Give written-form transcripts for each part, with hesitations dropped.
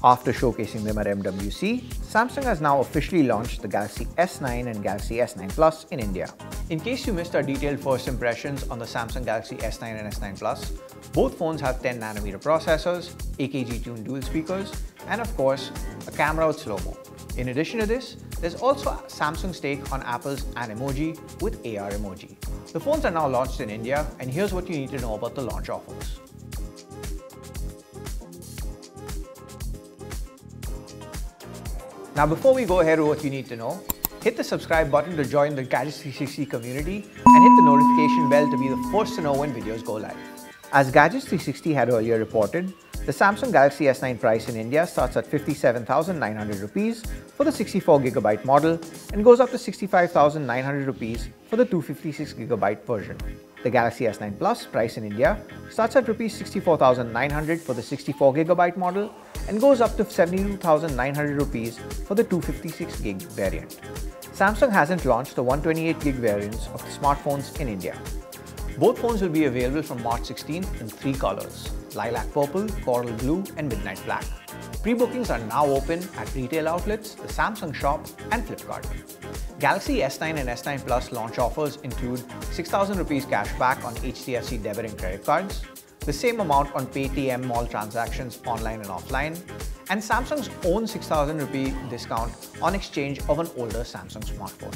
After showcasing them at MWC, Samsung has now officially launched the Galaxy S9 and Galaxy S9 Plus in India. In case you missed our detailed first impressions on the Samsung Galaxy S9 and S9 Plus, both phones have 10nm processors, AKG-tuned dual speakers, and of course, a camera with slow-mo. In addition to this, there's also Samsung's take on Apple's Animoji with AR emoji. The phones are now launched in India, and here's what you need to know about the launch offers. Now before we go ahead with what you need to know, hit the subscribe button to join the Gadgets 360 community and hit the notification bell to be the first to know when videos go live. As Gadgets 360 had earlier reported, the Samsung Galaxy S9 price in India starts at 57,900 rupees for the 64GB model and goes up to 65,900 rupees for the 256GB version. The Galaxy S9 Plus price in India starts at rupees 64,900 for the 64GB model and goes up to 72,900 rupees for the 256GB variant. Samsung hasn't launched the 128GB variants of the smartphones in India. Both phones will be available from March 16th in 3 colors: lilac purple, coral blue, and midnight black. Pre-bookings are now open at retail outlets, the Samsung shop, and Flipkart. Galaxy S9 and S9 Plus launch offers include 6,000 rupees cashback on HDFC debit and credit cards, the same amount on Paytm mall transactions online and offline, and Samsung's own 6,000 rupee discount on exchange of an older Samsung smartphone.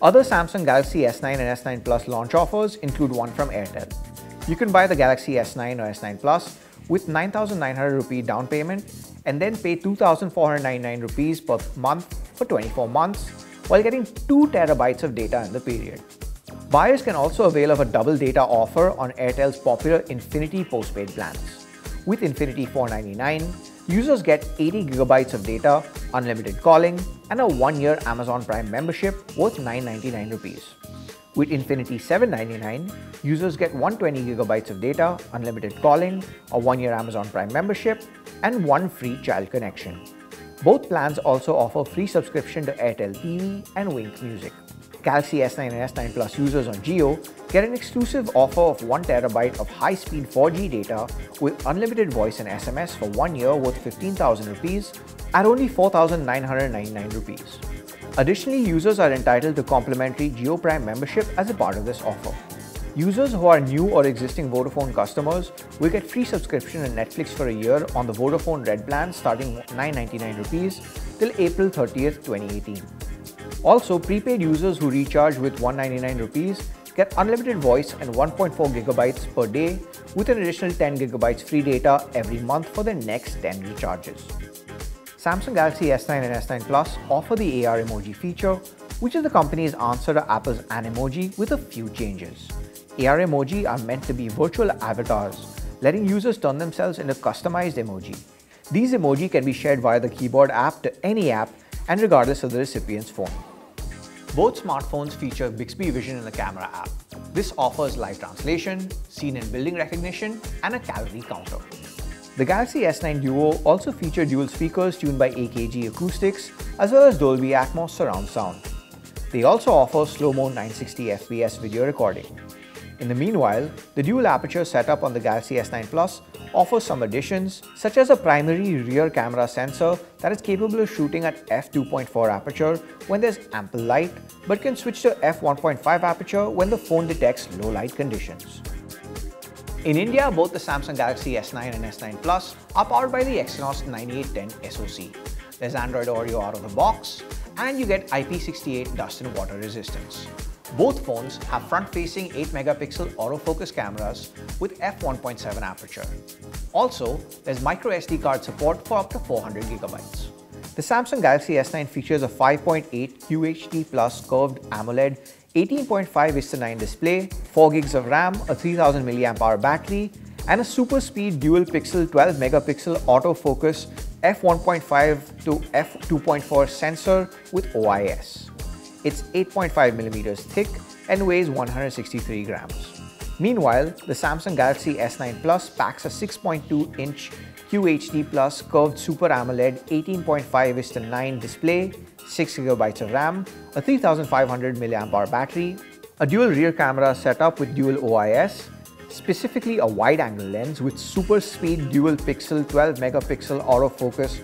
Other Samsung Galaxy S9 and S9 Plus launch offers include one from Airtel. You can buy the Galaxy S9 or S9 Plus with 9,900 rupee down payment and then pay 2,499 rupees per month for 24 months while getting 2 TB of data in the period. Buyers can also avail of a double data offer on Airtel's popular Infinity postpaid plans. With Infinity 499, users get 80GB of data, unlimited calling, and a 1-year Amazon Prime membership worth 999 rupees. With Infinity 799, users get 120GB of data, unlimited calling, a 1-year Amazon Prime membership, and 1 free child connection. Both plans also offer free subscription to Airtel TV and Wynk Music. Galaxy S9 and S9 Plus users on Jio get an exclusive offer of 1 TB of high-speed 4G data with unlimited voice and SMS for 1 year worth 15,000 rupees at only 4,999 rupees. Additionally, users are entitled to complimentary Jio Prime membership as a part of this offer. Users who are new or existing Vodafone customers will get free subscription to Netflix for a year on the Vodafone Red plan starting 999 rupees till April 30th, 2018. Also, prepaid users who recharge with 199 rupees get unlimited voice and 1.4 GB per day with an additional 10 GB free data every month for their next 10 recharges. Samsung Galaxy S9 and S9 Plus offer the AR emoji feature, which is the company's answer to Apple's Animoji with a few changes. AR emoji are meant to be virtual avatars, letting users turn themselves into customized emoji. These emoji can be shared via the keyboard app to any app and regardless of the recipient's phone. Both smartphones feature Bixby Vision in the camera app. This offers live translation, scene and building recognition, and a calorie counter. The Galaxy S9 Duo also feature dual speakers tuned by AKG Acoustics as well as Dolby Atmos surround sound. They also offer slow-mo 960fps video recording. In the meanwhile, the dual aperture setup on the Galaxy S9 Plus offers some additions, such as a primary rear camera sensor that is capable of shooting at f2.4 aperture when there's ample light, but can switch to f1.5 aperture when the phone detects low light conditions. In India, both the Samsung Galaxy S9 and S9 Plus are powered by the Exynos 9810 SoC. There's Android Audio out of the box, and you get IP68 dust and water resistance. Both phones have front-facing 8-megapixel autofocus cameras with f1.7 aperture. Also, there's micro SD card support for up to 400GB. The Samsung Galaxy S9 features a 5.8 QHD Plus curved AMOLED 18.5:9 display, 4GB of RAM, a 3000 mAh battery, and a super speed dual pixel 12-megapixel autofocus f1.5 to f2.4 sensor with OIS. It's 8.5mm thick and weighs 163 grams. Meanwhile, the Samsung Galaxy S9 Plus packs a 6.2-inch QHD Plus curved Super AMOLED 18.5:9 display, 6GB of RAM, a 3500 mAh battery, a dual rear camera setup with dual OIS, specifically a wide-angle lens with super speed dual pixel 12 megapixel autofocus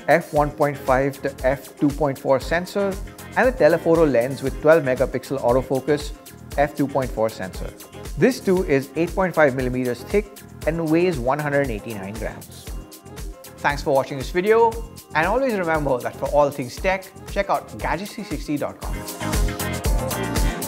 f1.5 to f2.4 sensor and a telephoto lens with 12 megapixel autofocus f2.4 sensor. This too is 8.5 millimeters thick and weighs 189 grams. Thanks for watching this video, and always remember that for all things tech, check out Gadgets360.com.